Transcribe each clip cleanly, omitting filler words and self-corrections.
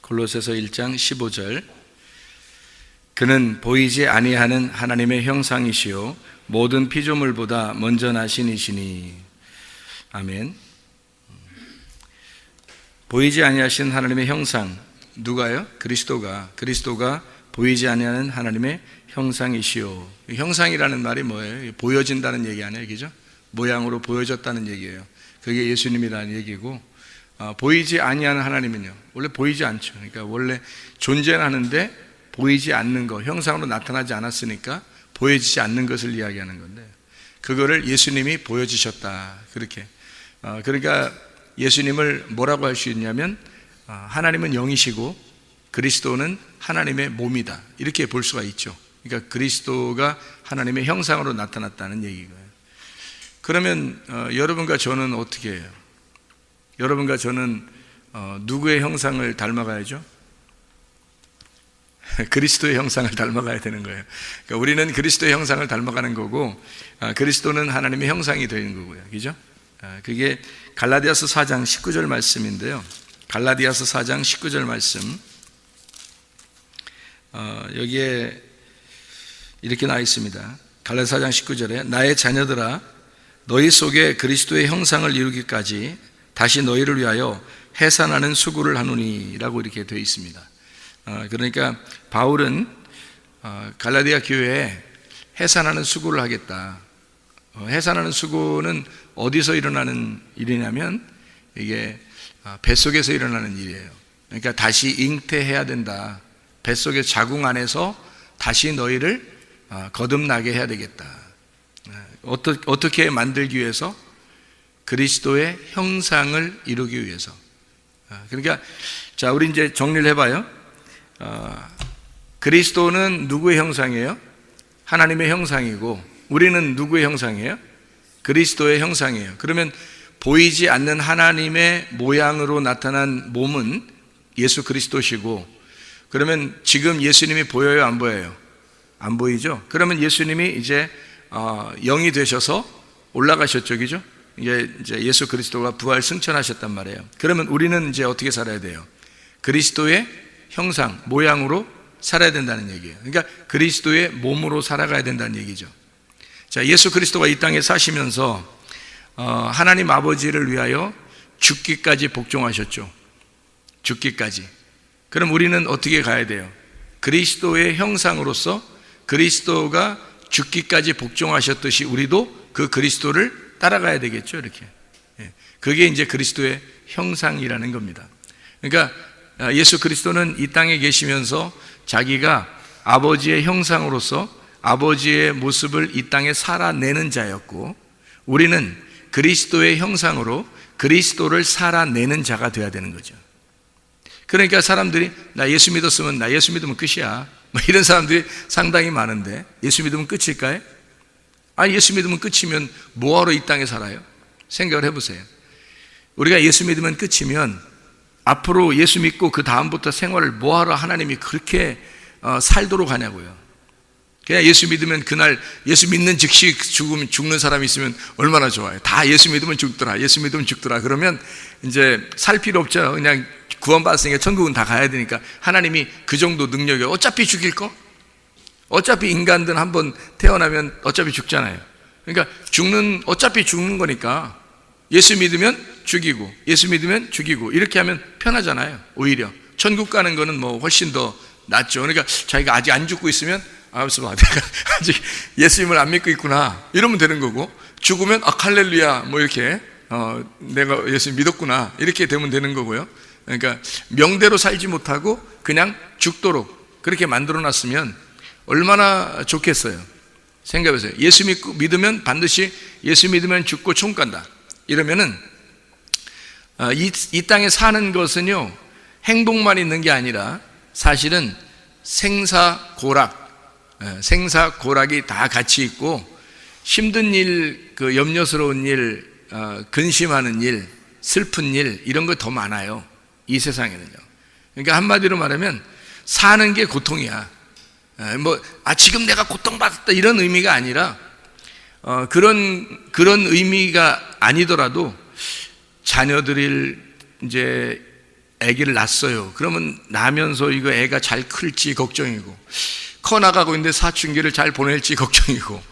골로새서 1장 15절. 그는 보이지 아니하는 하나님의 형상이시요 모든 피조물보다 먼저 나신 이시니. 아멘. 보이지 아니하신 하나님의 형상, 누가요? 그리스도가 보이지 아니하는 하나님의 형상이시요. 형상이라는 말이 뭐예요? 보여진다는 얘기 아니에요, 그죠? 모양으로 보여졌다는 얘기예요. 그게 예수님이라는 얘기고, 보이지 아니하는 하나님은요, 원래 보이지 않죠. 그러니까 원래 존재하는데 보이지 않는 거, 형상으로 나타나지 않았으니까 보여지지 않는 것을 이야기하는 건데, 그거를 예수님이 보여주셨다, 그렇게. 그러니까 예수님을 뭐라고 할 수 있냐면, 하나님은 영이시고 그리스도는 하나님의 몸이다, 이렇게 볼 수가 있죠. 그러니까 그리스도가 하나님의 형상으로 나타났다는 얘기고요. 그러면 여러분과 저는 어떻게 해요? 여러분과 저는 누구의 형상을 닮아가야죠? 그리스도의 형상을 닮아가야 되는 거예요. 그러니까 우리는 그리스도의 형상을 닮아가는 거고, 그리스도는 하나님의 형상이 되는 거고요, 그죠? 그게 갈라디아서 4장 19절 말씀인데요. 갈라디아서 4장 19절 말씀, 여기에 이렇게 나와 있습니다. 갈라디아서 4장 19절에 나의 자녀들아, 너희 속에 그리스도의 형상을 이루기까지 다시 너희를 위하여 해산하는 수고를 하노니 라고 이렇게 되어 있습니다. 그러니까 바울은 갈라디아 교회에 해산하는 수고를 하겠다. 해산하는 수고는 어디서 일어나는 일이냐면, 이게 뱃속에서 일어나는 일이에요. 그러니까 다시 잉태해야 된다. 뱃속의 자궁 안에서 다시 너희를 거듭나게 해야 되겠다. 어떻게 만들기 위해서? 그리스도의 형상을 이루기 위해서. 그러니까 자, 우리 이제 정리를 해봐요. 그리스도는 누구의 형상이에요? 하나님의 형상이고, 우리는 누구의 형상이에요? 그리스도의 형상이에요. 그러면 보이지 않는 하나님의 모양으로 나타난 몸은 예수 그리스도시고, 그러면 지금 예수님이 보여요, 안 보여요? 안 보이죠? 그러면 예수님이 이제 영이 되셔서 올라가셨죠, 그죠? 이제 예수 그리스도가 부활 승천하셨단 말이에요. 그러면 우리는 이제 어떻게 살아야 돼요? 그리스도의 형상, 모양으로 살아야 된다는 얘기예요. 그러니까 그리스도의 몸으로 살아가야 된다는 얘기죠. 자, 예수 그리스도가 이 땅에 사시면서 하나님 아버지를 위하여 죽기까지 복종하셨죠. 죽기까지. 그럼 우리는 어떻게 가야 돼요? 그리스도의 형상으로서 그리스도가 죽기까지 복종하셨듯이 우리도 그 그리스도를 따라가야 되겠죠, 이렇게. 그게 이제 그리스도의 형상이라는 겁니다. 그러니까 예수 그리스도는 이 땅에 계시면서 자기가 아버지의 형상으로서 아버지의 모습을 이 땅에 살아내는 자였고, 우리는 그리스도의 형상으로 그리스도를 살아내는 자가 되어야 되는 거죠. 그러니까 사람들이 나 예수 믿었으면, 나 예수 믿으면 끝이야, 뭐 이런 사람들이 상당히 많은데, 예수 믿으면 끝일까요? 아니, 예수 믿으면 끝이면 뭐하러 이 땅에 살아요? 생각을 해보세요. 우리가 예수 믿으면 끝이면 앞으로 예수 믿고 그 다음부터 생활을 뭐하러 하나님이 그렇게 살도록 하냐고요. 그냥 예수 믿으면 그날 예수 믿는 즉시 죽는 사람이 있으면 얼마나 좋아요. 다 예수 믿으면 죽더라, 예수 믿으면 죽더라. 그러면 이제 살 필요 없죠. 그냥 구원받았으니까 천국은 다 가야 되니까 하나님이 그 정도 능력이, 어차피 죽일 거? 어차피 인간들 한번 태어나면 어차피 죽잖아요. 그러니까 어차피 죽는 거니까 예수 믿으면 죽이고 예수 믿으면 죽이고 이렇게 하면 편하잖아요. 오히려 천국 가는 거는 뭐 훨씬 더 낫죠. 그러니까 자기가 아직 안 죽고 있으면 내가 아직 예수님을 안 믿고 있구나, 이러면 되는 거고, 죽으면 할렐루야 뭐 이렇게 내가 예수님 믿었구나, 이렇게 되면 되는 거고요. 그러니까 명대로 살지 못하고 그냥 죽도록 그렇게 만들어 놨으면 얼마나 좋겠어요. 생각해보세요. 예수 믿으면 반드시 예수 믿으면 죽고 총 간다, 이러면은 이 땅에 사는 것은요, 행복만 있는 게 아니라 사실은 생사고락이 다 같이 있고, 힘든 일, 그 염려스러운 일, 근심하는 일, 슬픈 일, 이런 거 더 많아요, 이 세상에는요. 그러니까 한마디로 말하면 사는 게 고통이야. 지금 내가 고통받았다, 이런 의미가 아니라, 그런 의미가 아니더라도 자녀들을 이제 아기를 낳았어요. 그러면 나면서 이거 애가 잘 클지 걱정이고, 커나가고 있는데 사춘기를 잘 보낼지 걱정이고,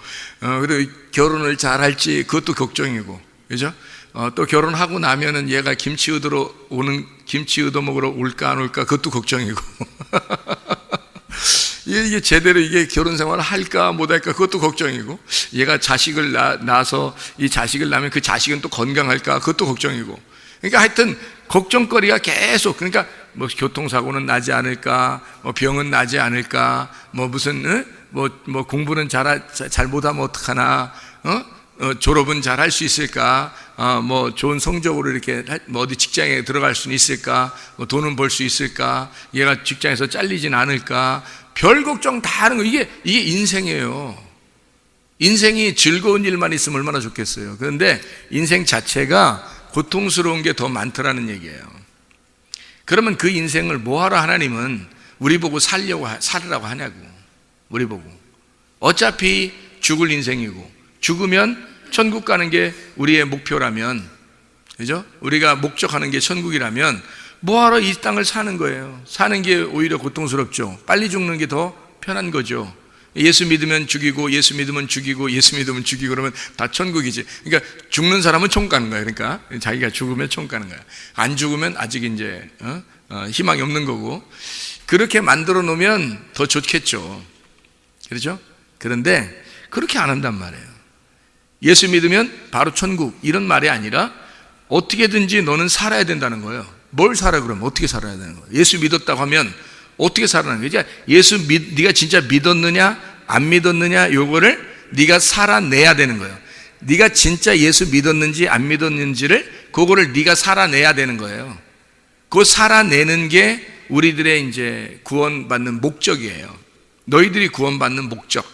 그리고 결혼을 잘 할지 그것도 걱정이고, 그죠? 또 결혼하고 나면은 얘가 김치 얻어 먹으러 올까 안 올까 그것도 걱정이고. 이게 제대로 이게 결혼 생활을 할까 못할까 그것도 걱정이고, 얘가 자식을 낳아서 이 자식을 낳으면 그 자식은 또 건강할까 그것도 걱정이고. 그러니까 하여튼 걱정거리가 계속, 그러니까 뭐 교통사고는 나지 않을까, 뭐 병은 나지 않을까, 뭐 무슨 뭐 공부는 잘 못하면 어떡하나, 졸업은 잘 할 수 있을까, 뭐 좋은 성적으로 이렇게 뭐 어디 직장에 들어갈 수는 있을까, 뭐 돈은 벌 수 있을까, 얘가 직장에서 잘리진 않을까, 별 걱정 다 하는 거. 이게 인생이에요. 인생이 즐거운 일만 있으면 얼마나 좋겠어요. 그런데 인생 자체가 고통스러운 게 더 많더라는 얘기예요. 그러면 그 인생을 뭐하러 하나님은 우리 보고 살으라고 하냐고. 우리 보고 어차피 죽을 인생이고, 죽으면 천국 가는 게 우리의 목표라면, 그죠? 우리가 목적하는 게 천국이라면 뭐하러 이 땅을 사는 거예요? 사는 게 오히려 고통스럽죠. 빨리 죽는 게 더 편한 거죠. 예수 믿으면 죽이고, 예수 믿으면 죽이고, 예수 믿으면 죽이고, 그러면 다 천국이지. 그러니까 죽는 사람은 천국 가는 거야. 그러니까 자기가 죽으면 천국 가는 거야. 안 죽으면 아직 이제 희망이 없는 거고. 그렇게 만들어 놓으면 더 좋겠죠. 그렇죠? 그런데 그렇게 안 한단 말이에요. 예수 믿으면 바로 천국, 이런 말이 아니라 어떻게든지 너는 살아야 된다는 거예요. 뭘 살아 그러면? 어떻게 살아야 되는 거예요? 예수 믿었다고 하면 어떻게 살아나는 거예요? 네가 진짜 믿었느냐 안 믿었느냐, 요거를 네가 살아내야 되는 거예요. 네가 진짜 예수 믿었는지 안 믿었는지를, 그거를 네가 살아내야 되는 거예요. 그거 살아내는 게 우리들의 이제 구원받는 목적이에요. 너희들이 구원받는 목적,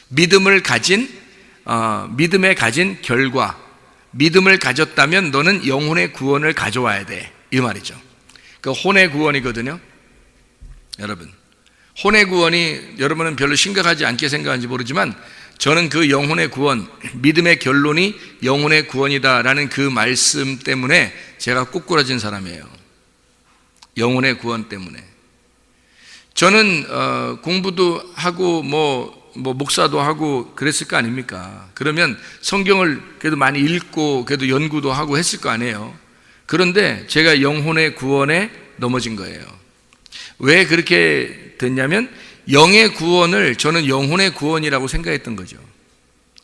믿음에 가진 결과, 믿음을 가졌다면 너는 영혼의 구원을 가져와야 돼, 이 말이죠. 그 혼의 구원이거든요. 여러분, 혼의 구원이 여러분은 별로 심각하지 않게 생각하는지 모르지만, 저는 그 영혼의 구원, 믿음의 결론이 영혼의 구원이다라는 그 말씀 때문에 제가 꼬꾸라진 사람이에요. 영혼의 구원 때문에. 저는 공부도 하고 뭐 목사도 하고 그랬을 거 아닙니까? 그러면 성경을 그래도 많이 읽고 그래도 연구도 하고 했을 거 아니에요. 그런데 제가 영혼의 구원에 넘어진 거예요. 왜 그렇게 됐냐면, 영의 구원을 저는 영혼의 구원이라고 생각했던 거죠.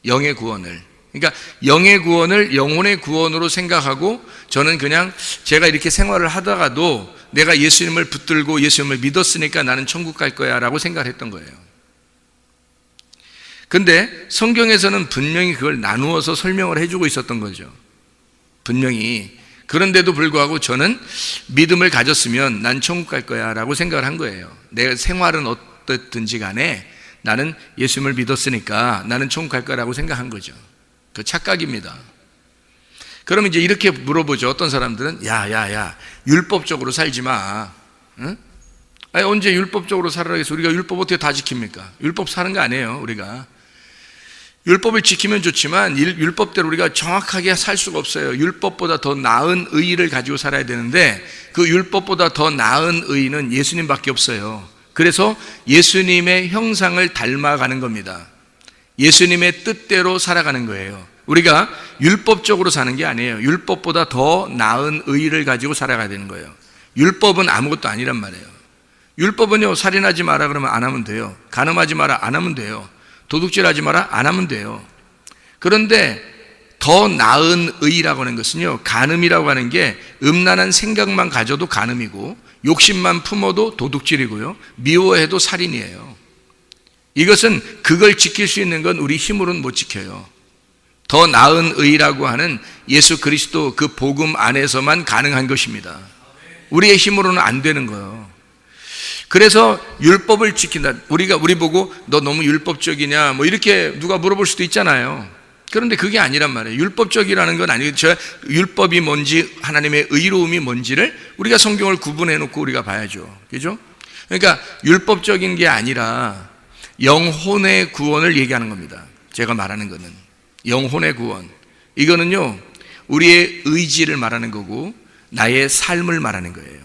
영의 구원을. 그러니까 영의 구원을 영혼의 구원으로 생각하고, 저는 그냥 제가 이렇게 생활을 하다가도 내가 예수님을 붙들고 예수님을 믿었으니까 나는 천국 갈 거야 라고 생각을 했던 거예요. 근데 성경에서는 분명히 그걸 나누어서 설명을 해주고 있었던 거죠. 분명히. 그런데도 불구하고 저는 믿음을 가졌으면 난 천국 갈 거야 라고 생각을 한 거예요. 내 생활은 어떻든지 간에 나는 예수님을 믿었으니까 나는 천국 갈 거라고 생각한 거죠. 그 착각입니다. 그럼 이제 이렇게 물어보죠. 어떤 사람들은 야 율법적으로 살지 마. 응? 아니, 언제 율법적으로 살아라 해서 우리가 율법 어떻게 다 지킵니까? 율법 사는 거 아니에요. 우리가 율법을 지키면 좋지만 율법대로 우리가 정확하게 살 수가 없어요. 율법보다 더 나은 의의를 가지고 살아야 되는데, 그 율법보다 더 나은 의의는 예수님밖에 없어요. 그래서 예수님의 형상을 닮아가는 겁니다. 예수님의 뜻대로 살아가는 거예요. 우리가 율법적으로 사는 게 아니에요. 율법보다 더 나은 의의를 가지고 살아가야 되는 거예요. 율법은 아무것도 아니란 말이에요. 율법은요, 살인하지 마라 그러면 안 하면 돼요. 간음하지 마라 안 하면 돼요. 도둑질하지 마라 안 하면 돼요. 그런데 더 나은 의의라고 하는 것은요, 간음이라고 하는 게 음란한 생각만 가져도 간음이고, 욕심만 품어도 도둑질이고요, 미워해도 살인이에요. 이것은 그걸 지킬 수 있는 건 우리 힘으로는 못 지켜요. 더 나은 의의라고 하는 예수 그리스도 그 복음 안에서만 가능한 것입니다. 우리의 힘으로는 안 되는 거예요. 그래서 율법을 지킨다. 우리 보고 너 너무 율법적이냐 뭐 이렇게 누가 물어볼 수도 있잖아요. 그런데 그게 아니란 말이에요. 율법적이라는 건 아니고, 율법이 뭔지, 하나님의 의로움이 뭔지를 우리가 성경을 구분해 놓고 우리가 봐야죠. 그죠? 그러니까 율법적인 게 아니라 영혼의 구원을 얘기하는 겁니다. 제가 말하는 거는 영혼의 구원. 이거는요, 우리의 의지를 말하는 거고, 나의 삶을 말하는 거예요.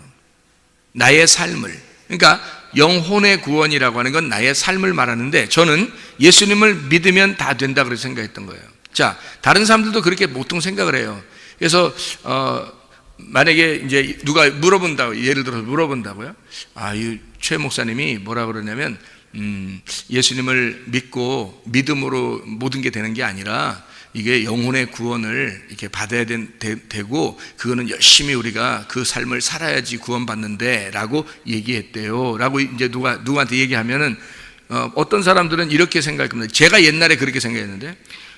나의 삶을. 그러니까 영혼의 구원이라고 하는 건 나의 삶을 말하는데, 저는 예수님을 믿으면 다 된다 그렇게 생각했던 거예요. 자, 다른 사람들도 그렇게 보통 생각을 해요. 그래서 만약에 이제 누가 물어본다고, 예를 들어서 물어본다고요. 이 최 목사님이 뭐라 그러냐면 예수님을 믿고 믿음으로 모든 게 되는 게 아니라 이게 영혼의 구원을 이렇게 받아야 되고, 그거는 열심히 우리가 그 삶을 살아야지 구원받는데 라고 얘기했대요 라고 이제 누구한테 얘기하면은 어떤 사람들은 이렇게 생각할 겁니다. 제가 옛날에 그렇게 생각했는데,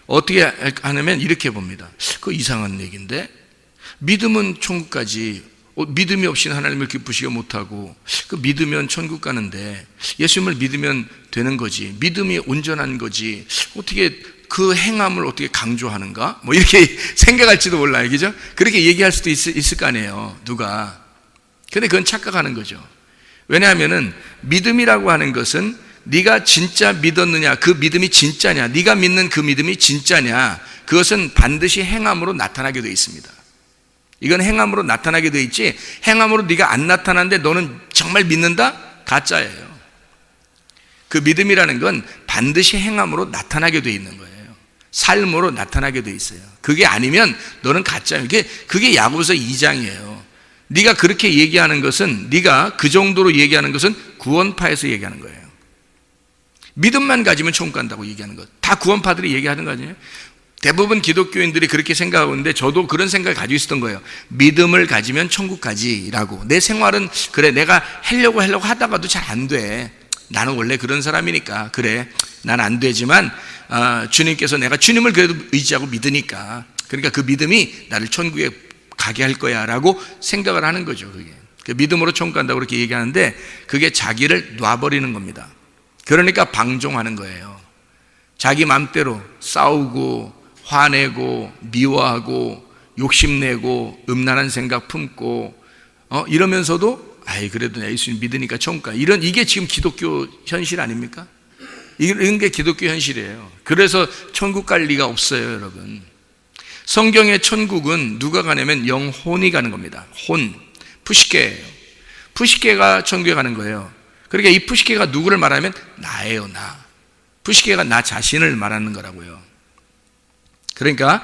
어떻게 하냐면 이렇게 봅니다. 그거 이상한 얘기인데, 믿음은 천국 가지, 믿음이 없이는 하나님을 기쁘시게 못하고, 그 믿으면 천국 가는데 예수님을 믿으면 되는 거지, 믿음이 온전한 거지, 어떻게 그 행함을 어떻게 강조하는가? 뭐 이렇게 생각할지도 몰라요. 그죠? 그렇게 얘기할 수도 있을 거 아니에요, 누가. 근데 그건 착각하는 거죠. 왜냐하면은 믿음이라고 하는 것은 네가 진짜 믿었느냐, 그 믿음이 진짜냐, 네가 믿는 그 믿음이 진짜냐, 그것은 반드시 행함으로 나타나게 되어 있습니다. 이건 행함으로 나타나게 되어 있지, 행함으로 네가 안 나타나는데 너는 정말 믿는다? 가짜예요. 그 믿음이라는 건 반드시 행함으로 나타나게 되어 있는 거예요. 삶으로 나타나게 되어 있어요. 그게 아니면 너는 가짜예요. 그게 야고보서 2장이에요. 네가 그렇게 얘기하는 것은, 네가 그 정도로 얘기하는 것은 구원파에서 얘기하는 거예요. 믿음만 가지면 천국 간다고 얘기하는 것, 다 구원파들이 얘기하는 거 아니에요? 대부분 기독교인들이 그렇게 생각하고 있는데, 저도 그런 생각을 가지고 있었던 거예요. 믿음을 가지면 천국 가지라고. 내 생활은 그래, 내가 하려고 하다가도 잘 안 돼. 나는 원래 그런 사람이니까 그래, 난 안 되지만 주님께서, 내가 주님을 그래도 의지하고 믿으니까, 그러니까 그 믿음이 나를 천국에 가게 할 거야 라고 생각을 하는 거죠. 그게 그 믿음으로 천국 간다고 그렇게 얘기하는데, 그게 자기를 놔버리는 겁니다. 그러니까 방종하는 거예요. 자기 맘대로 싸우고 화내고 미워하고 욕심내고 음란한 생각 품고 이러면서도 그래도 내 예수님 믿으니까 천국 가, 이게 지금 기독교 현실 아닙니까? 이런 게 기독교 현실이에요. 그래서 천국 갈 리가 없어요, 여러분. 성경의 천국은 누가 가냐면 영혼이 가는 겁니다. 혼, 푸시케예요. 푸시케가 천국에 가는 거예요. 그러니까 이 푸시케가 누구를 말하면 나예요, 나. 푸시케가 나 자신을 말하는 거라고요. 그러니까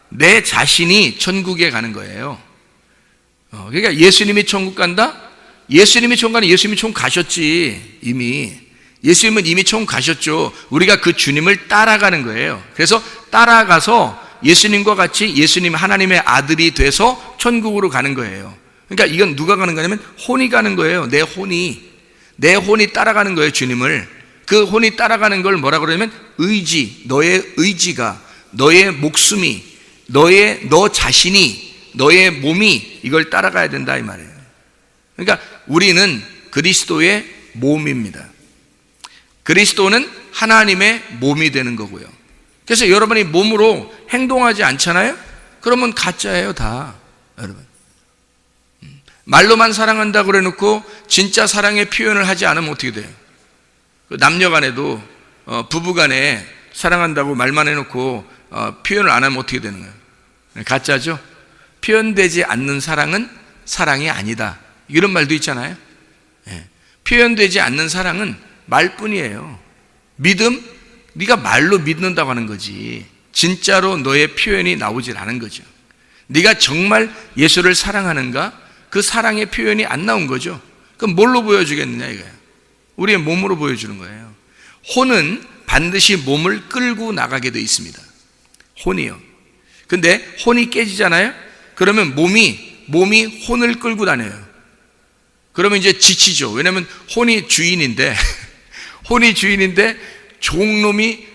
내 자신이 천국에 가는 거예요. 그러니까 예수님이 천국 간다? 예수님이 천국 가는, 예수님이 천국 가셨지, 이미. 예수님은 이미 천국 가셨죠. 우리가 그 주님을 따라가는 거예요. 그래서 따라가서 예수님과 같이 예수님 하나님의 아들이 돼서 천국으로 가는 거예요. 그러니까 이건 누가 가는 거냐면 혼이 가는 거예요. 내 혼이 따라가는 거예요, 주님을. 그 혼이 따라가는 걸 뭐라 그러냐면 의지, 너의 의지가, 너의 목숨이, 너 자신이, 너의 몸이 이걸 따라가야 된다 이 말이에요. 그러니까 우리는 그리스도의 몸입니다. 그리스도는 하나님의 몸이 되는 거고요. 그래서 여러분이 몸으로 행동하지 않잖아요? 그러면 가짜예요, 다. 여러분, 말로만 사랑한다고 그래놓고 진짜 사랑의 표현을 하지 않으면 어떻게 돼요? 남녀 간에도 부부 간에 사랑한다고 말만 해놓고 표현을 안 하면 어떻게 되는 거예요? 가짜죠? 표현되지 않는 사랑은 사랑이 아니다, 이런 말도 있잖아요. 표현되지 않는 사랑은 말뿐이에요. 믿음, 네가 말로 믿는다고 하는 거지 진짜로 너의 표현이 나오질 않은 거죠. 네가 정말 예수를 사랑하는가? 그 사랑의 표현이 안 나온 거죠. 그럼 뭘로 보여주겠느냐 이거예요. 우리의 몸으로 보여주는 거예요. 혼은 반드시 몸을 끌고 나가게 되어 있습니다. 혼이요. 근데 혼이 깨지잖아요? 그러면 몸이 혼을 끌고 다녀요. 그러면 이제 지치죠. 왜냐하면 혼이 주인인데 종놈인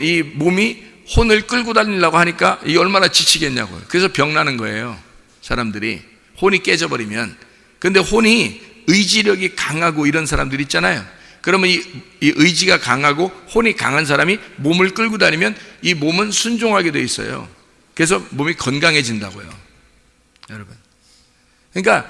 이 몸이 혼을 끌고 다니려고 하니까 이게 얼마나 지치겠냐고요. 그래서 병나는 거예요, 사람들이. 혼이 깨져버리면. 근데 혼이 의지력이 강하고 이런 사람들 있잖아요. 그러면 이 의지가 강하고 혼이 강한 사람이 몸을 끌고 다니면 이 몸은 순종하게 돼 있어요. 그래서 몸이 건강해진다고요, 여러분. 그러니까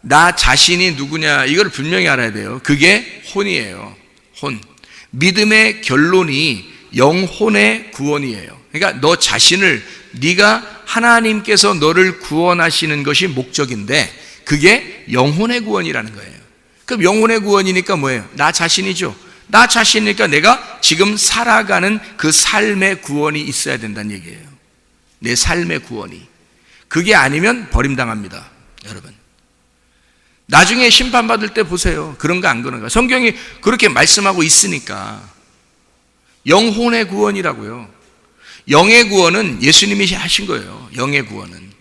나 자신이 누구냐, 이걸 분명히 알아야 돼요. 그게 혼이에요. 혼. 믿음의 결론이 영혼의 구원이에요. 그러니까 너 자신을, 네가 하나님께서 너를 구원하시는 것이 목적인데 그게 영혼의 구원이라는 거예요. 그럼 영혼의 구원이니까 뭐예요? 나 자신이죠. 나 자신이니까 내가 지금 살아가는 그 삶의 구원이 있어야 된다는 얘기예요. 내 삶의 구원이. 그게 아니면 버림당합니다, 여러분. 나중에 심판받을 때 보세요. 그런 거 안 그런 거. 성경이 그렇게 말씀하고 있으니까. 영혼의 구원이라고요. 영의 구원은 예수님이 하신 거예요. 영의 구원은.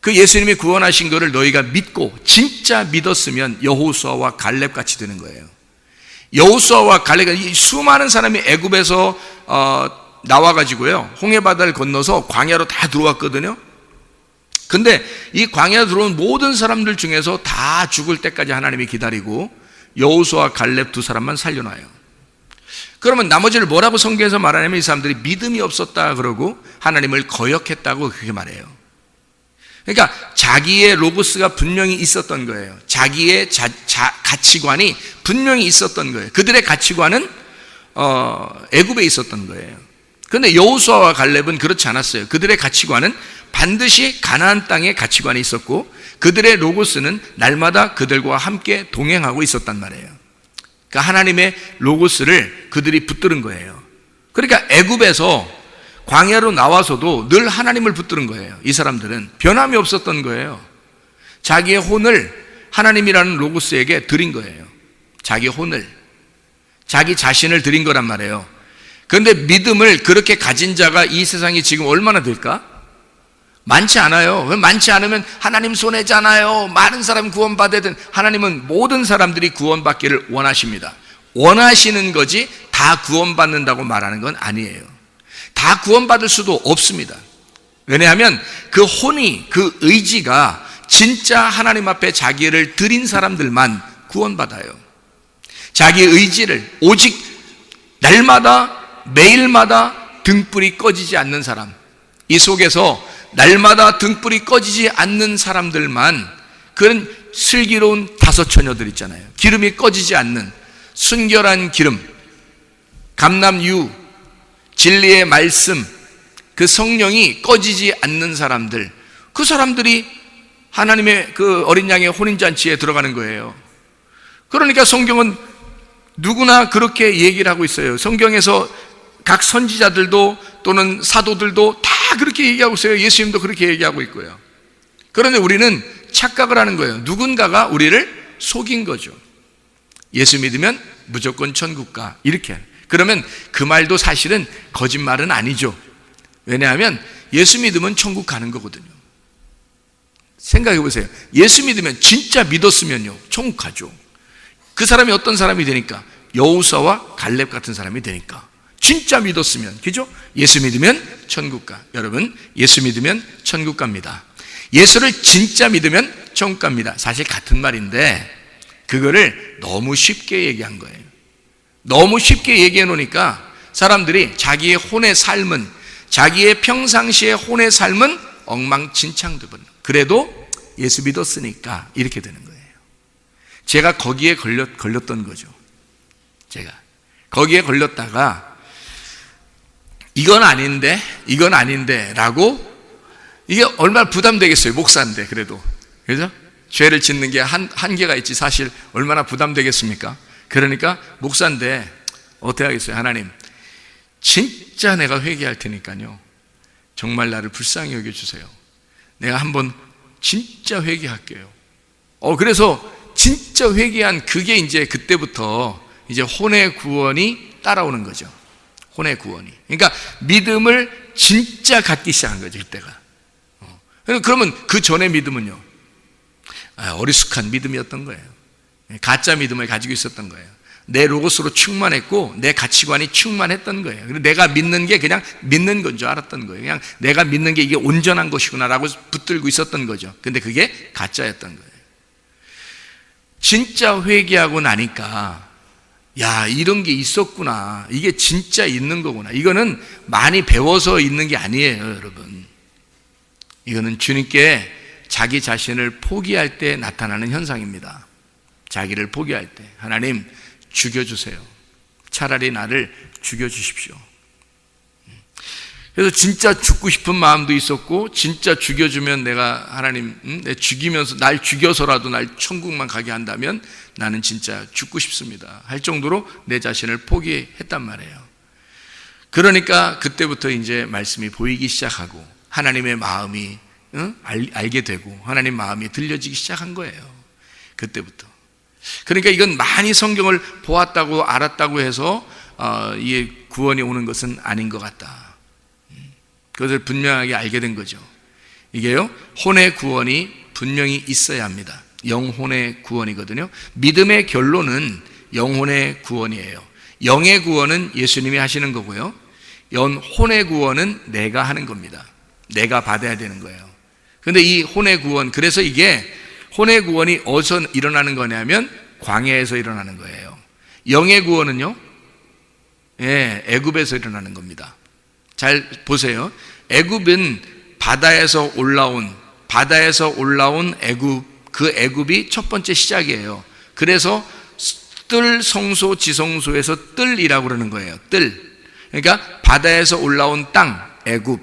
그 예수님이 구원하신 거를 너희가 믿고 진짜 믿었으면 여호수아와 갈렙 같이 되는 거예요. 여호수아와 갈렙, 수많은 사람이 애굽에서 나와가지고요, 홍해바다를 건너서 광야로 다 들어왔거든요. 근데 이 광야에 들어온 모든 사람들 중에서 다 죽을 때까지 하나님이 기다리고 여호수아와 갈렙 두 사람만 살려놔요. 그러면 나머지를 뭐라고 성경에서 말하냐면 이 사람들이 믿음이 없었다 그러고 하나님을 거역했다고 그렇게 말해요. 그러니까 자기의 로고스가 분명히 있었던 거예요. 자기의 가치관이 분명히 있었던 거예요. 그들의 가치관은 애굽에 있었던 거예요. 그런데 여호수아와 갈렙은 그렇지 않았어요. 그들의 가치관은 반드시 가나안 땅에 가치관이 있었고 그들의 로고스는 날마다 그들과 함께 동행하고 있었단 말이에요. 그러니까 하나님의 로고스를 그들이 붙들은 거예요. 그러니까 애굽에서 광야로 나와서도 늘 하나님을 붙드는 거예요. 이 사람들은 변함이 없었던 거예요. 자기의 혼을 하나님이라는 로고스에게 드린 거예요. 자기 혼을, 자기 자신을 드린 거란 말이에요. 그런데 믿음을 그렇게 가진 자가 이 세상에 지금 얼마나 될까? 많지 않아요. 많지 않으면 하나님 손해잖아요. 많은 사람 구원받아야 되는, 하나님은 모든 사람들이 구원받기를 원하십니다. 원하시는 거지 다 구원받는다고 말하는 건 아니에요. 다 구원받을 수도 없습니다. 왜냐하면 그 혼이, 그 의지가 진짜 하나님 앞에 자기를 드린 사람들만 구원받아요. 자기 의지를 오직 날마다 매일마다 등불이 꺼지지 않는 사람, 이 속에서 날마다 등불이 꺼지지 않는 사람들만, 그런 슬기로운 다섯 처녀들 있잖아요. 기름이 꺼지지 않는 순결한 기름, 감람유, 진리의 말씀, 그 성령이 꺼지지 않는 사람들, 그 사람들이 하나님의 그 어린 양의 혼인잔치에 들어가는 거예요. 그러니까 성경은 누구나 그렇게 얘기를 하고 있어요. 성경에서 각 선지자들도 또는 사도들도 다 그렇게 얘기하고 있어요. 예수님도 그렇게 얘기하고 있고요. 그런데 우리는 착각을 하는 거예요. 누군가가 우리를 속인 거죠. 예수 믿으면 무조건 천국 가, 이렇게. 그러면 그 말도 사실은 거짓말은 아니죠. 왜냐하면 예수 믿으면 천국 가는 거거든요. 생각해 보세요. 예수 믿으면, 진짜 믿었으면요, 천국 가죠. 그 사람이 어떤 사람이 되니까? 여호수아와 갈렙 같은 사람이 되니까. 진짜 믿었으면, 그죠? 예수 믿으면 천국 가. 여러분, 예수 믿으면 천국 갑니다. 예수를 진짜 믿으면 천국 갑니다. 사실 같은 말인데 그거를 너무 쉽게 얘기한 거예요. 너무 쉽게 얘기해 놓으니까 사람들이 자기의 혼의 삶은, 자기의 평상시의 혼의 삶은 엉망진창되버려. 그래도 예수 믿었으니까 이렇게 되는 거예요. 제가 거기에 걸렸던 거죠. 제가 거기에 걸렸다가 이건 아닌데 라고, 이게 얼마나 부담되겠어요. 목사인데. 그래도, 그죠? 죄를 짓는 게 한계가 있지 사실 얼마나 부담되겠습니까? 그러니까 목사인데 어떻게 하겠어요? 하나님, 진짜 내가 회개할 테니까요, 정말 나를 불쌍히 여겨주세요. 내가 한번 진짜 회개할게요. 그래서 진짜 회개한, 그게 이제 그때부터 이제 혼의 구원이 따라오는 거죠. 혼의 구원이. 그러니까 믿음을 진짜 갖기 시작한 거죠, 그때가. 그러면 그 전의 믿음은요, 어리숙한 믿음이었던 거예요. 가짜 믿음을 가지고 있었던 거예요. 내 로고스로 충만했고 내 가치관이 충만했던 거예요. 그리고 내가 믿는 게 그냥 믿는 건 줄 알았던 거예요. 그냥 내가 믿는 게 이게 온전한 것이구나라고 붙들고 있었던 거죠. 근데 그게 가짜였던 거예요. 진짜 회개하고 나니까, 야, 이런 게 있었구나, 이게 진짜 있는 거구나. 이거는 많이 배워서 있는 게 아니에요, 여러분. 이거는 주님께 자기 자신을 포기할 때 나타나는 현상입니다. 자기를 포기할 때, 하나님 죽여주세요. 차라리 나를 죽여주십시오. 그래서 진짜 죽고 싶은 마음도 있었고, 진짜 죽여주면 내가 하나님 내 죽이면서 날 죽여서라도 날 천국만 가게 한다면 나는 진짜 죽고 싶습니다 할 정도로 내 자신을 포기했단 말이에요. 그러니까 그때부터 이제 말씀이 보이기 시작하고 하나님의 마음이 알게 되고 하나님 마음이 들려지기 시작한 거예요. 그때부터. 그러니까 이건 많이 성경을 보았다고 알았다고 해서 이게 구원이 오는 것은 아닌 것 같다. 그것을 분명하게 알게 된 거죠. 이게요, 혼의 구원이 분명히 있어야 합니다. 영혼의 구원이거든요. 믿음의 결론은 영혼의 구원이에요. 영의 구원은 예수님이 하시는 거고요. 혼의 구원은 내가 하는 겁니다. 내가 받아야 되는 거예요. 그런데 이 혼의 구원, 그래서 이게 혼의 구원이 어디서 일어나는 거냐면 광야에서 일어나는 거예요. 영의 구원은요, 애굽에서 일어나는 겁니다. 잘 보세요. 애굽은 바다에서 올라온 애굽, 그 애굽이 첫 번째 시작이에요. 그래서 뜰 성소 지성소에서 뜰이라고 그러는 거예요. 뜰. 그러니까 바다에서 올라온 땅, 애굽.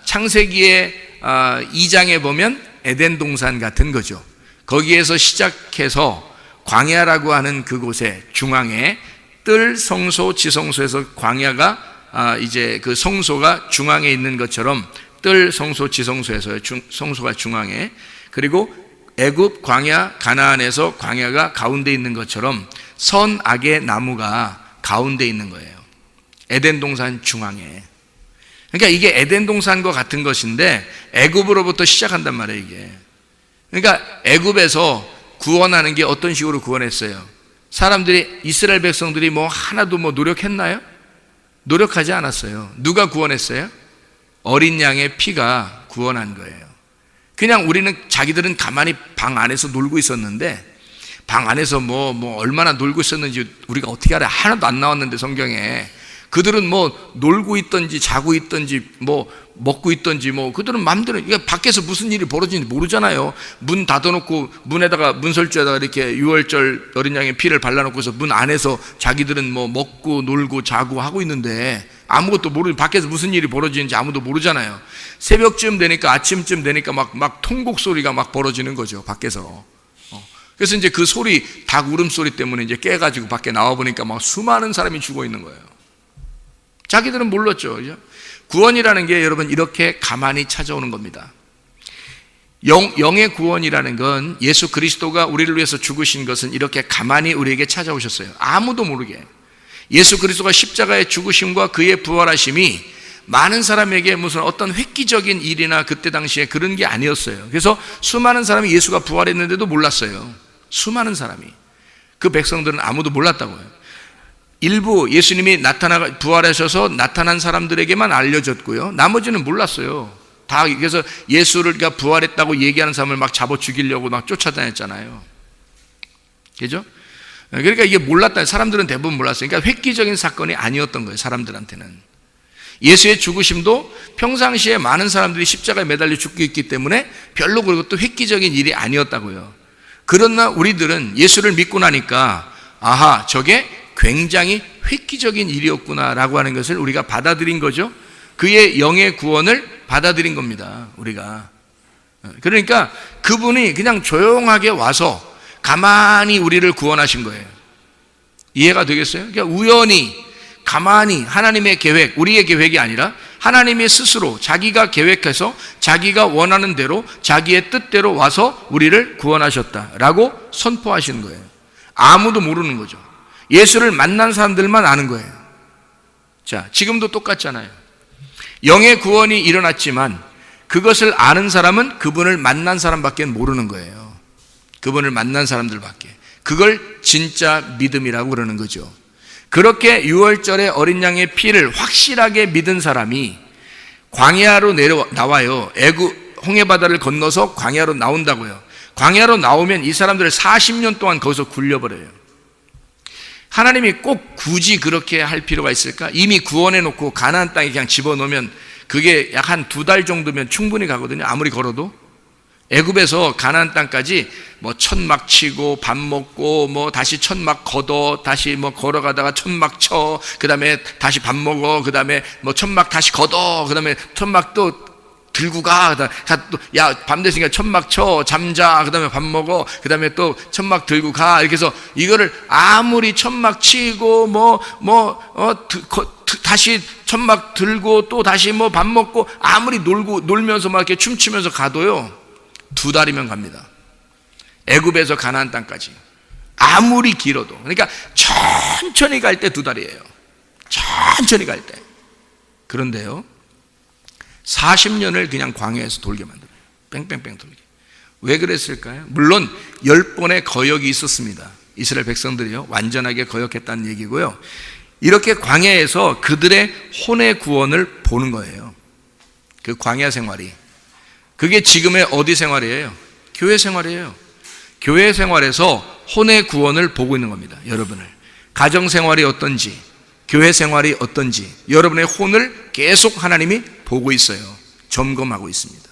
창세기의 2장에 보면 에덴 동산 같은 거죠. 거기에서 시작해서 광야라고 하는 그곳에 중앙에 뜰 성소 지성소에서 광야가 이제 그 성소가 중앙에 있는 것처럼 뜰 성소 지성소에서 성소가 중앙에, 그리고 애굽 광야 가나안에서 광야가 가운데 있는 것처럼 선악의 나무가 가운데 있는 거예요. 에덴 동산 중앙에. 그러니까 이게 에덴 동산과 같은 것인데 애굽으로부터 시작한단 말이에요, 이게. 그러니까 애굽에서 구원하는 게 어떤 식으로 구원했어요? 사람들이, 이스라엘 백성들이 뭐 하나도 뭐 노력했나요? 노력하지 않았어요. 누가 구원했어요? 어린 양의 피가 구원한 거예요. 그냥 우리는, 자기들은 가만히 방 안에서 놀고 있었는데, 방 안에서 뭐 얼마나 놀고 있었는지 우리가 어떻게 알아요? 하나도 안 나왔는데 성경에. 그들은 뭐 놀고 있던지 자고 있던지 뭐 먹고 있던지 뭐 그들은 마음대로, 그러니까 밖에서 무슨 일이 벌어지는지 모르잖아요. 문 닫아놓고 문에다가, 문설주에다가 이렇게 유월절 어린 양의 피를 발라놓고서 문 안에서 자기들은 뭐 먹고 놀고 자고 하고 있는데 아무것도 모르는, 밖에서 무슨 일이 벌어지는지 아무도 모르잖아요. 새벽쯤 되니까, 아침쯤 되니까 막 통곡 소리가 막 벌어지는 거죠, 밖에서. 그래서 이제 그 소리, 닭 울음소리 때문에 이제 깨가지고 밖에 나와보니까 막 수많은 사람이 죽어 있는 거예요. 자기들은 몰랐죠. 그죠? 구원이라는 게 여러분 이렇게 가만히 찾아오는 겁니다. 영의 구원이라는 건, 예수 그리스도가 우리를 위해서 죽으신 것은 이렇게 가만히 우리에게 찾아오셨어요. 아무도 모르게. 예수 그리스도가 십자가의 죽으심과 그의 부활하심이 많은 사람에게 무슨 어떤 획기적인 일이나 그때 당시에 그런 게 아니었어요. 그래서 수많은 사람이 예수가 부활했는데도 몰랐어요. 수많은 사람이. 그 백성들은 아무도 몰랐다고요. 일부 예수님이 부활하셔서 나타난 사람들에게만 알려졌고요. 나머지는 몰랐어요. 다. 그래서 예수를 부활했다고 얘기하는 사람을 막 잡아 죽이려고 막 쫓아다녔잖아요. 그죠? 그러니까 이게 몰랐다. 사람들은 대부분 몰랐어요. 그러니까 획기적인 사건이 아니었던 거예요, 사람들한테는. 예수의 죽으심도 평상시에 많은 사람들이 십자가에 매달려 죽고 있기 때문에 별로 그리고 또 획기적인 일이 아니었다고요. 그러나 우리들은 예수를 믿고 나니까, 아하, 저게 굉장히 획기적인 일이었구나라고 하는 것을 우리가 받아들인 거죠. 그의 영의 구원을 받아들인 겁니다, 우리가. 그러니까 그분이 그냥 조용하게 와서 가만히 우리를 구원하신 거예요. 이해가 되겠어요? 그러니까 우연히 가만히 하나님의 계획, 우리의 계획이 아니라 하나님의 스스로 자기가 계획해서 자기가 원하는 대로 자기의 뜻대로 와서 우리를 구원하셨다라고 선포하시는 거예요. 아무도 모르는 거죠. 예수를 만난 사람들만 아는 거예요. 자, 지금도 똑같잖아요. 영의 구원이 일어났지만 그것을 아는 사람은 그분을 만난 사람밖에 모르는 거예요. 그분을 만난 사람들밖에. 그걸 진짜 믿음이라고 그러는 거죠. 그렇게 유월절에 어린 양의 피를 확실하게 믿은 사람이 광야로 나와요. 홍해바다를 건너서 광야로 나온다고요. 광야로 나오면 이 사람들을 40년 동안 거기서 굴려버려요. 하나님이 꼭 굳이 그렇게 할 필요가 있을까? 이미 구원해 놓고 가나안 땅에 그냥 집어넣으면 그게 약 한 2달 정도면 충분히 가거든요, 아무리 걸어도. 애굽에서 가나안 땅까지 뭐 천막 치고 밥 먹고 뭐 다시 천막 걷어 다시 뭐 걸어가다가 천막 쳐 그다음에 다시 밥 먹어 그다음에 뭐 천막 다시 걷어 그다음에 천막 또 들고 가 또 야 밤 됐으니까 천막 쳐 잠자 그다음에 밥 먹어 그다음에 또 천막 들고 가 이렇게 해서 이거를 아무리 천막 치고 다시 천막 들고 또 다시 뭐 밥 먹고 아무리 놀면서 막 이렇게 춤추면서 가도요 2달이면 갑니다. 애굽에서 가나안 땅까지 아무리 길어도 그러니까 천천히 갈 때 2달이에요. 천천히 갈 때. 그런데요 40년을 그냥 광야에서 돌게 만들어요. 뺑뺑뺑 돌게. 왜 그랬을까요? 물론 10번의 거역이 있었습니다. 이스라엘 백성들이요 완전하게 거역했다는 얘기고요. 이렇게 광야에서 그들의 혼의 구원을 보는 거예요. 그 광야 생활이. 그게 지금의 어디 생활이에요? 교회 생활이에요. 교회 생활에서 혼의 구원을 보고 있는 겁니다. 여러분을. 가정 생활이 어떤지, 교회 생활이 어떤지 여러분의 혼을 계속 하나님이 보고 있어요. 점검하고 있습니다.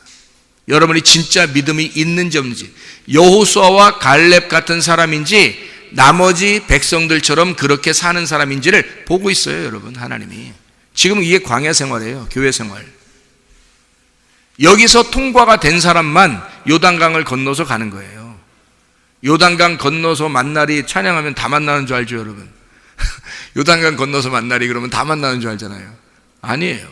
여러분이 진짜 믿음이 있는지 없는지, 여호수아와 갈렙 같은 사람인지 나머지 백성들처럼 그렇게 사는 사람인지를 보고 있어요. 여러분, 하나님이. 지금 이게 광야 생활이에요. 교회 생활. 여기서 통과가 된 사람만 요단강을 건너서 가는 거예요. 요단강 건너서 만나리 찬양하면 다 만나는 줄 알죠, 여러분? 요단강 건너서 만나리 그러면 다 만나는 줄 알잖아요. 아니에요.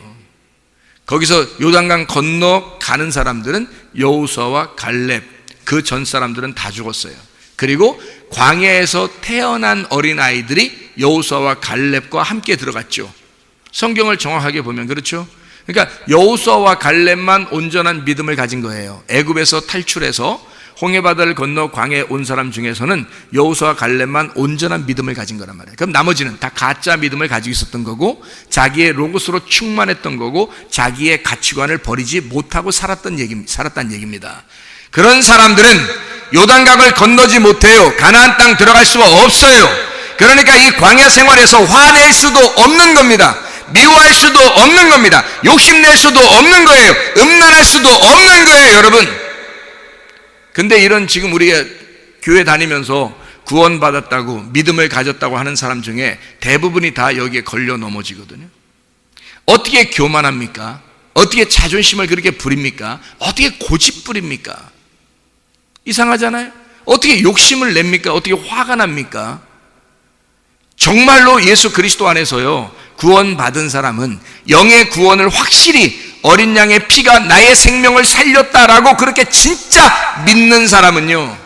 거기서 요단강 건너 가는 사람들은 여호수아와 갈렙, 그 전 사람들은 다 죽었어요. 그리고 광야에서 태어난 어린아이들이 여호수아와 갈렙과 함께 들어갔죠. 성경을 정확하게 보면 그렇죠. 그러니까 여호수아와 갈렙만 온전한 믿음을 가진 거예요. 애굽에서 탈출해서 홍해바다를 건너 광야에 온 사람 중에서는 여호수아와 갈렙만 온전한 믿음을 가진 거란 말이에요. 그럼 나머지는 다 가짜 믿음을 가지고 있었던 거고 자기의 로고스로 충만했던 거고 자기의 가치관을 버리지 못하고 살았다는 얘기입니다. 그런 사람들은 요단강을 건너지 못해요. 가나안 땅 들어갈 수가 없어요. 그러니까 이 광야 생활에서 화낼 수도 없는 겁니다. 미워할 수도 없는 겁니다. 욕심낼 수도 없는 거예요. 음란할 수도 없는 거예요, 여러분. 근데 이런 지금 우리가 교회 다니면서 구원받았다고 믿음을 가졌다고 하는 사람 중에 대부분이 다 여기에 걸려 넘어지거든요. 어떻게 교만합니까? 어떻게 자존심을 그렇게 부립니까? 어떻게 고집 부립니까? 이상하잖아요. 어떻게 욕심을 냅니까? 어떻게 화가 납니까? 정말로 예수 그리스도 안에서요 구원받은 사람은 영의 구원을 확실히 어린 양의 피가 나의 생명을 살렸다라고 그렇게 진짜 믿는 사람은요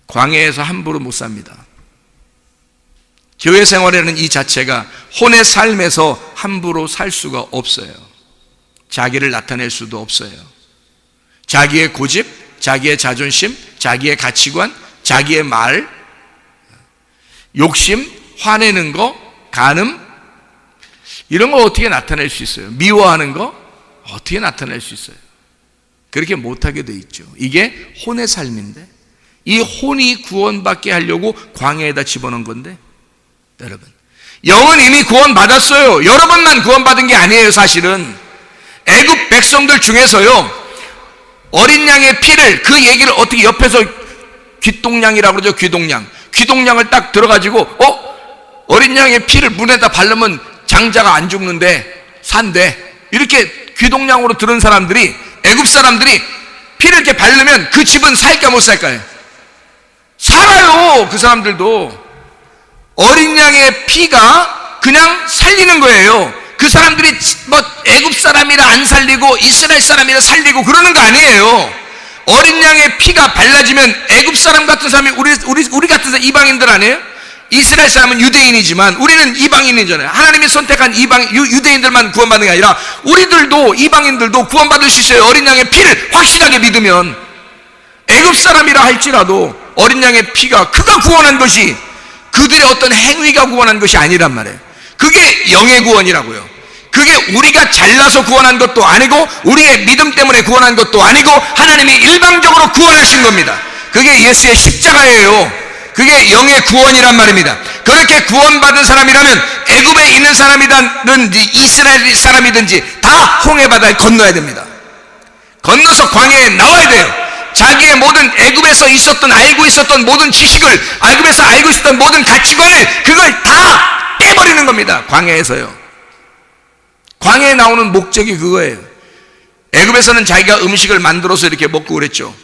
광야에서 함부로 못 삽니다. 교회 생활에는 이 자체가 혼의 삶에서 함부로 살 수가 없어요. 자기를 나타낼 수도 없어요. 자기의 고집, 자기의 자존심, 자기의 가치관, 자기의 말, 욕심, 화내는 거, 간음, 이런 거 어떻게 나타낼 수 있어요? 미워하는 거 어떻게 나타낼 수 있어요? 그렇게 못하게 돼 있죠. 이게 혼의 삶인데 이 혼이 구원받게 하려고 광야에다 집어넣은 건데 여러분, 영은 이미 구원받았어요. 여러분만 구원받은 게 아니에요. 사실은 애굽 백성들 중에서요 어린 양의 피를, 그 얘기를 어떻게 옆에서 귀동냥이라고 그러죠. 귀동냥을 딱 들어가지고 어린 양의 피를 문에다 바르면 장자가 안 죽는데 산대, 이렇게 귀동냥으로 들은 사람들이, 애굽 사람들이 피를 이렇게 바르면 그 집은 살까 못 살까요? 살아요. 그 사람들도 어린 양의 피가 그냥 살리는 거예요. 그 사람들이 뭐 애굽 사람이라 안 살리고 이스라엘 사람이라 살리고 그러는 거 아니에요. 어린 양의 피가 발라지면 애굽 사람 같은 사람이 우리 같은 사람, 이방인들 아니에요? 이스라엘 사람은 유대인이지만 우리는 이방인이잖아요. 하나님이 선택한 유대인들만 구원받는 게 아니라 우리들도, 이방인들도 구원받을 수 있어요. 어린 양의 피를 확실하게 믿으면. 애굽 사람이라 할지라도 어린 양의 피가, 그가 구원한 것이 그들의 어떤 행위가 구원한 것이 아니란 말이에요. 그게 영의 구원이라고요. 그게 우리가 잘나서 구원한 것도 아니고 우리의 믿음 때문에 구원한 것도 아니고 하나님이 일방적으로 구원하신 겁니다. 그게 예수의 십자가예요. 그게 영의 구원이란 말입니다. 그렇게 구원받은 사람이라면 애굽에 있는 사람이든지 이스라엘 사람이든지 다 홍해바다에 건너야 됩니다. 건너서 광야에 나와야 돼요. 자기의 모든 애굽에서 알고 있었던 모든 지식을, 애굽에서 알고 있었던 모든 가치관을, 그걸 다 빼버리는 겁니다. 광야에서요. 광야에 나오는 목적이 그거예요. 애굽에서는 자기가 음식을 만들어서 이렇게 먹고 그랬죠.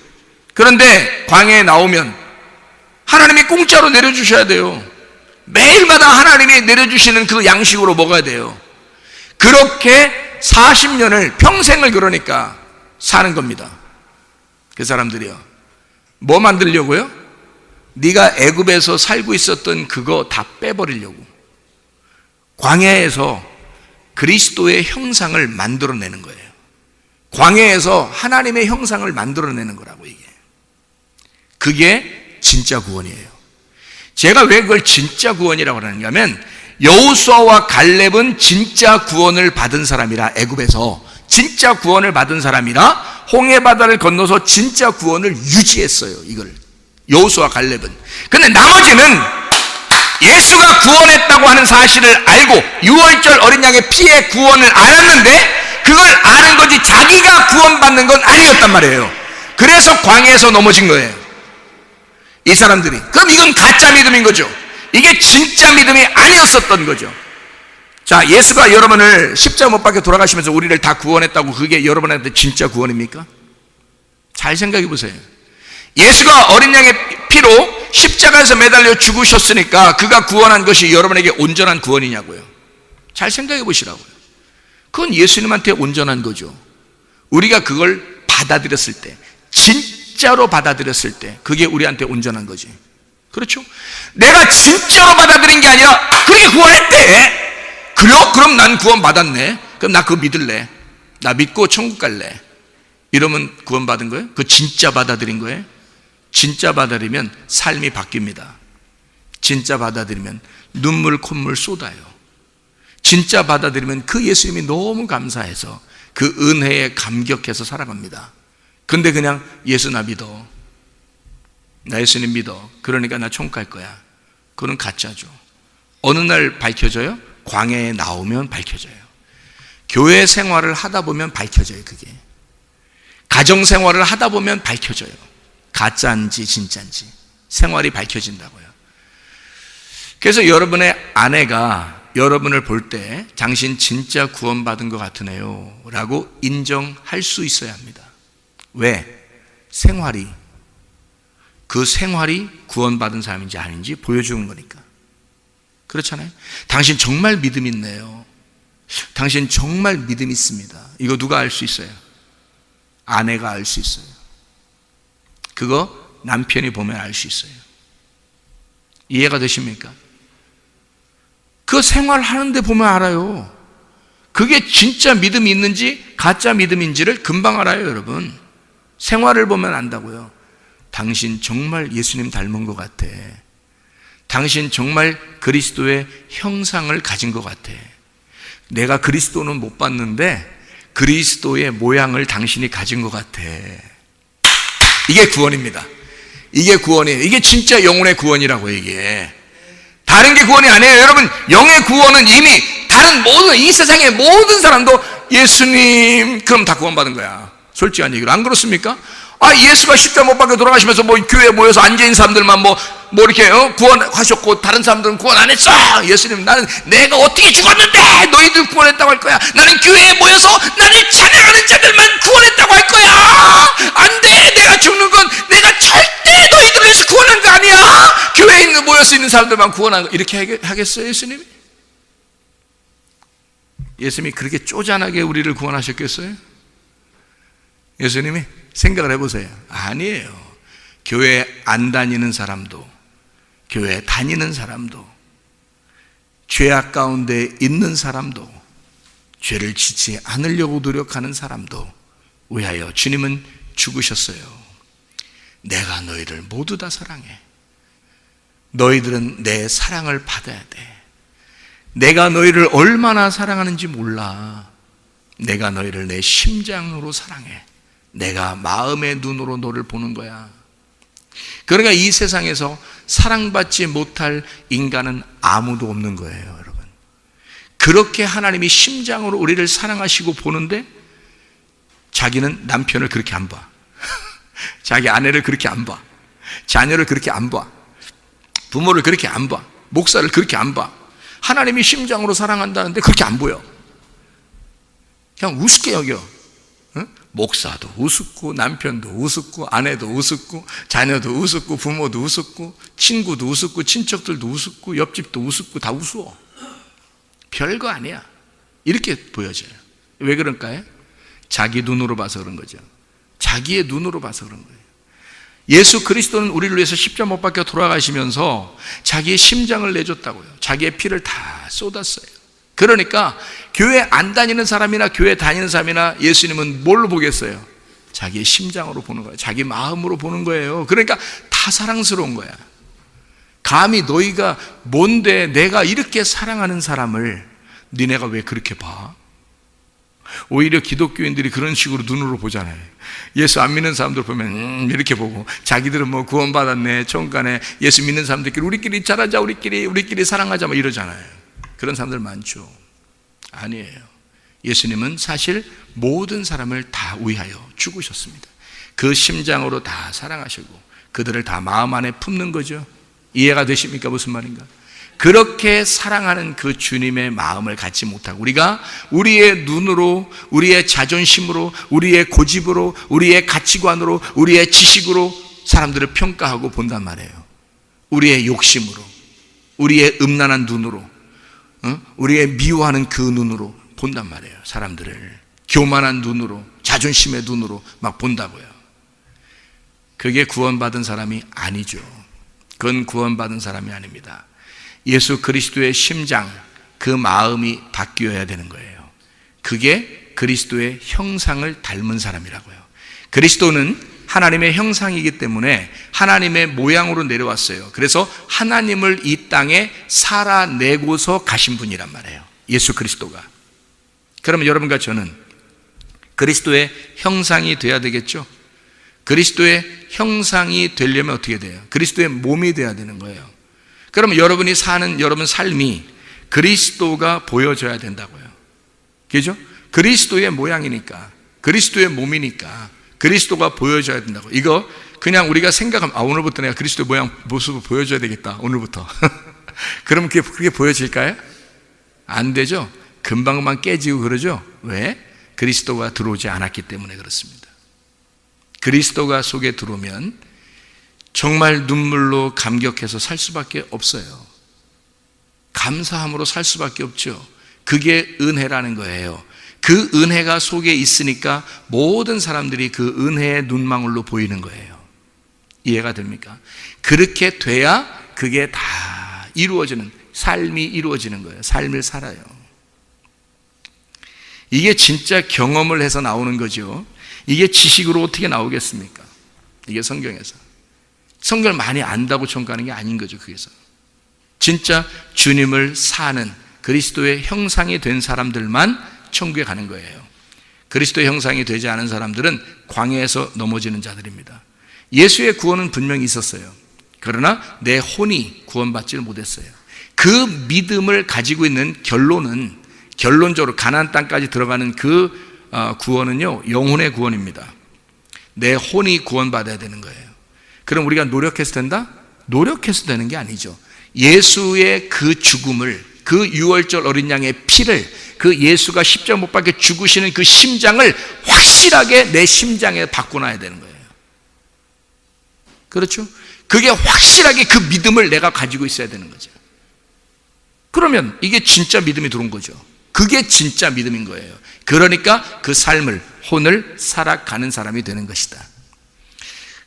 그런데 광야에 나오면 하나님이 공짜로 내려주셔야 돼요. 매일마다 하나님이 내려주시는 그 양식으로 먹어야 돼요. 그렇게 40년을, 평생을 그러니까 사는 겁니다. 그 사람들이요. 뭐 만들려고요? 네가 애굽에서 살고 있었던 그거 다 빼버리려고. 광야에서 그리스도의 형상을 만들어내는 거예요. 광야에서 하나님의 형상을 만들어내는 거라고, 이게. 그게 진짜 구원이에요. 제가 왜 그걸 진짜 구원이라고 하는가 하면, 여호수아와 갈렙은 진짜 구원을 받은 사람이라, 애굽에서 진짜 구원을 받은 사람이라 홍해 바다를 건너서 진짜 구원을 유지했어요. 이걸 여호수아와 갈렙은. 근데 나머지는 예수가 구원했다고 하는 사실을 알고 유월절 어린 양의 피의 구원을 알았는데 그걸 아는 거지 자기가 구원받는 건 아니었단 말이에요. 그래서 광야에서 넘어진 거예요, 이 사람들이. 그럼 이건 가짜 믿음인 거죠. 이게 진짜 믿음이 아니었었던 거죠. 자, 예수가 여러분을 십자가 못 박혀 돌아가시면서 우리를 다 구원했다고, 그게 여러분한테 진짜 구원입니까? 잘 생각해 보세요. 예수가 어린 양의 피로 십자가에서 매달려 죽으셨으니까 그가 구원한 것이 여러분에게 온전한 구원이냐고요. 잘 생각해 보시라고요. 그건 예수님한테 온전한 거죠. 우리가 그걸 받아들였을 때, 진짜로 받아들였을 때, 그게 우리한테 온전한 거지. 그렇죠? 내가 진짜로 받아들인 게 아니라 그렇게 구원했대. 그래요? 그럼 난 구원 받았네. 그럼 나 그거 믿을래. 나 믿고 천국 갈래. 이러면 구원 받은 거예요? 그 진짜 받아들인 거예요? 진짜 받아들이면 삶이 바뀝니다. 진짜 받아들이면 눈물 콧물 쏟아요. 진짜 받아들이면 그 예수님이 너무 감사해서 그 은혜에 감격해서 살아갑니다. 근데 그냥 예수 나 믿어, 나 예수님 믿어, 그러니까 나 천국 갈 거야, 그건 가짜죠. 어느 날 밝혀져요? 광야에 나오면 밝혀져요. 교회 생활을 하다 보면 밝혀져요. 그게 가정 생활을 하다 보면 밝혀져요. 가짜인지 진짜인지 생활이 밝혀진다고요. 그래서 여러분의 아내가 여러분을 볼 때 당신 진짜 구원받은 것 같으네요 라고 인정할 수 있어야 합니다. 왜? 그 생활이 구원받은 사람인지 아닌지 보여주는 거니까. 그렇잖아요. 당신 정말 믿음 있네요. 당신 정말 믿음 있습니다. 이거 누가 알 수 있어요? 아내가 알 수 있어요. 그거 남편이 보면 알 수 있어요. 이해가 되십니까? 그 생활하는데 보면 알아요. 그게 진짜 믿음이 있는지 가짜 믿음인지를 금방 알아요, 여러분. 생활을 보면 안다고요. 당신 정말 예수님 닮은 것 같아. 당신 정말 그리스도의 형상을 가진 것 같아. 내가 그리스도는 못 봤는데 그리스도의 모양을 당신이 가진 것 같아. 이게 구원입니다. 이게 구원이에요. 이게 진짜 영혼의 구원이라고. 이게 다른 게 구원이 아니에요, 여러분. 영의 구원은 이미 다른 모든, 이 세상의 모든 사람도 예수님 그럼 다 구원받은 거야. 솔직한 얘기로. 안 그렇습니까? 예수가 십자가 못 박혀 돌아가시면서 교회에 모여서 앉아있는 사람들만 이렇게 구원하셨고 다른 사람들은 구원 안 했어. 예수님, 나는 내가 어떻게 죽었는데 너희들 구원했다고 할 거야. 나는 교회에 모여서 나를 찬양하는 자들만 구원했다고 할 거야. 안 돼. 내가 죽는 건 내가 절대 너희들을 위해서 구원한 거 아니야. 교회에 모여서 있는 사람들만 구원한 거. 이렇게 하겠어요, 예수님이? 예수님이 그렇게 쪼잔하게 우리를 구원하셨겠어요? 예수님이 생각을 해보세요. 아니에요. 교회 안 다니는 사람도, 교회 다니는 사람도, 죄악 가운데 있는 사람도, 죄를 짓지 않으려고 노력하는 사람도 위하여 주님은 죽으셨어요. 내가 너희를 모두 다 사랑해. 너희들은 내 사랑을 받아야 돼. 내가 너희를 얼마나 사랑하는지 몰라. 내가 너희를 내 심장으로 사랑해. 내가 마음의 눈으로 너를 보는 거야. 그러니까 이 세상에서 사랑받지 못할 인간은 아무도 없는 거예요, 여러분. 그렇게 하나님이 심장으로 우리를 사랑하시고 보는데 자기는 남편을 그렇게 안 봐. 자기 아내를 그렇게 안 봐. 자녀를 그렇게 안 봐. 부모를 그렇게 안 봐. 목사를 그렇게 안 봐. 하나님이 심장으로 사랑한다는데 그렇게 안 보여. 그냥 우습게 여겨. 응? 목사도 우습고, 남편도 우습고, 아내도 우습고, 자녀도 우습고, 부모도 우습고, 친구도 우습고, 친척들도 우습고, 옆집도 우습고, 다 우스워. 별거 아니야. 이렇게 보여져요. 왜 그럴까요? 자기 눈으로 봐서 그런 거죠. 자기의 눈으로 봐서 그런 거예요. 예수 그리스도는 우리를 위해서 십자가 못 박혀 돌아가시면서 자기의 심장을 내줬다고요. 자기의 피를 다 쏟았어요. 그러니까 교회 안 다니는 사람이나 교회 다니는 사람이나 예수님은 뭘로 보겠어요? 자기의 심장으로 보는 거예요. 자기 마음으로 보는 거예요. 그러니까 다 사랑스러운 거야. 감히 너희가 뭔데 내가 이렇게 사랑하는 사람을 니네가 왜 그렇게 봐? 오히려 기독교인들이 그런 식으로 눈으로 보잖아요. 예수 안 믿는 사람들 보면 이렇게 보고, 자기들은 뭐 구원받았네, 천국 가네, 예수 믿는 사람들끼리 우리끼리 잘하자, 우리끼리 사랑하자 막 이러잖아요. 그런 사람들 많죠. 아니에요. 예수님은 사실 모든 사람을 다 위하여 죽으셨습니다. 그 심장으로 다 사랑하시고 그들을 다 마음 안에 품는 거죠. 이해가 되십니까? 무슨 말인가? 그렇게 사랑하는 그 주님의 마음을 갖지 못하고 우리가 우리의 눈으로, 우리의 자존심으로, 우리의 고집으로, 우리의 가치관으로, 우리의 지식으로 사람들을 평가하고 본단 말이에요. 우리의 욕심으로, 우리의 음란한 눈으로, 우리의 미워하는 그 눈으로 본단 말이에요. 사람들을 교만한 눈으로, 자존심의 눈으로 막 본다고요. 그게 구원받은 사람이 아니죠. 그건 구원받은 사람이 아닙니다. 예수 그리스도의 심장, 그 마음이 바뀌어야 되는 거예요. 그게 그리스도의 형상을 닮은 사람이라고요. 그리스도는 하나님의 형상이기 때문에 하나님의 모양으로 내려왔어요. 그래서 하나님을 이 땅에 살아내고서 가신 분이란 말이에요. 예수 그리스도가. 그러면 여러분과 저는 그리스도의 형상이 돼야 되겠죠? 그리스도의 형상이 되려면 어떻게 돼요? 그리스도의 몸이 돼야 되는 거예요. 그러면 여러분이 사는 여러분 삶이 그리스도가 보여져야 된다고요. 그죠? 그리스도의 모양이니까, 그리스도의 몸이니까 그리스도가 보여져야 된다고. 이거 그냥 우리가 생각하면 오늘부터 내가 그리스도의 모양, 모습을 보여줘야 되겠다. 오늘부터. 그러면 그게 보여질까요? 안 되죠. 금방금방 깨지고 그러죠. 왜? 그리스도가 들어오지 않았기 때문에 그렇습니다. 그리스도가 속에 들어오면 정말 눈물로 감격해서 살 수밖에 없어요. 감사함으로 살 수밖에 없죠. 그게 은혜라는 거예요. 그 은혜가 속에 있으니까 모든 사람들이 그 은혜의 눈망울로 보이는 거예요. 이해가 됩니까? 그렇게 돼야 그게 다 이루어지는, 삶이 이루어지는 거예요. 삶을 살아요. 이게 진짜 경험을 해서 나오는 거죠. 이게 지식으로 어떻게 나오겠습니까? 이게 성경에서. 성경을 많이 안다고 천국하는 게 아닌 거죠. 그래서 진짜 주님을 사는 그리스도의 형상이 된 사람들만 천국에 가는 거예요. 그리스도의 형상이 되지 않은 사람들은 광야에서 넘어지는 자들입니다. 예수의 구원은 분명히 있었어요. 그러나 내 혼이 구원받지를 못했어요. 그 믿음을 가지고 있는 결론적으로 가나안 땅까지 들어가는 그 구원은요, 영혼의 구원입니다. 내 혼이 구원받아야 되는 거예요. 그럼 우리가 노력해서 된다? 노력해서 되는 게 아니죠. 예수의 그 죽음을, 그 유월절 어린 양의 피를, 그 예수가 십자가 못 박혀 죽으시는 그 심장을 확실하게 내 심장에 바꿔놔야 되는 거예요. 그렇죠? 그게 확실하게 그 믿음을 내가 가지고 있어야 되는 거죠. 그러면 이게 진짜 믿음이 들어온 거죠. 그게 진짜 믿음인 거예요. 그러니까 그 삶을, 혼을 살아가는 사람이 되는 것이다.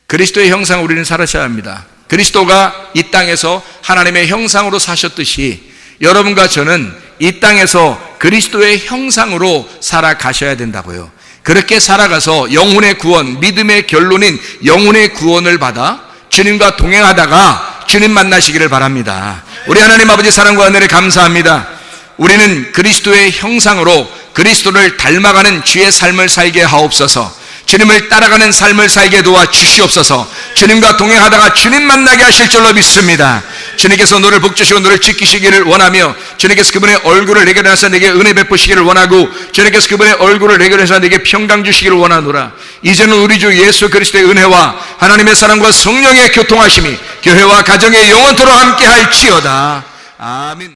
그리스도의 형상을 우리는 살아셔야 합니다. 그리스도가 이 땅에서 하나님의 형상으로 사셨듯이 여러분과 저는 이 땅에서 그리스도의 형상으로 살아가셔야 된다고요. 그렇게 살아가서 영혼의 구원, 믿음의 결론인 영혼의 구원을 받아 주님과 동행하다가 주님 만나시기를 바랍니다. 우리 하나님 아버지 사랑과 은혜를 감사합니다. 우리는 그리스도의 형상으로 그리스도를 닮아가는 주의 삶을 살게 하옵소서. 주님을 따라가는 삶을 살게 도와 주시옵소서. 주님과 동행하다가 주님 만나게 하실 줄로 믿습니다. 주님께서 너를 복주시고 너를 지키시기를 원하며, 주님께서 그분의 얼굴을 내게 내서 내게 은혜 베푸시기를 원하고, 주님께서 그분의 얼굴을 내게 내서 내게 평강 주시기를 원하노라. 이제는 우리 주 예수 그리스도의 은혜와 하나님의 사랑과 성령의 교통하심이 교회와 가정에 영원토록 함께 할지어다. 아멘.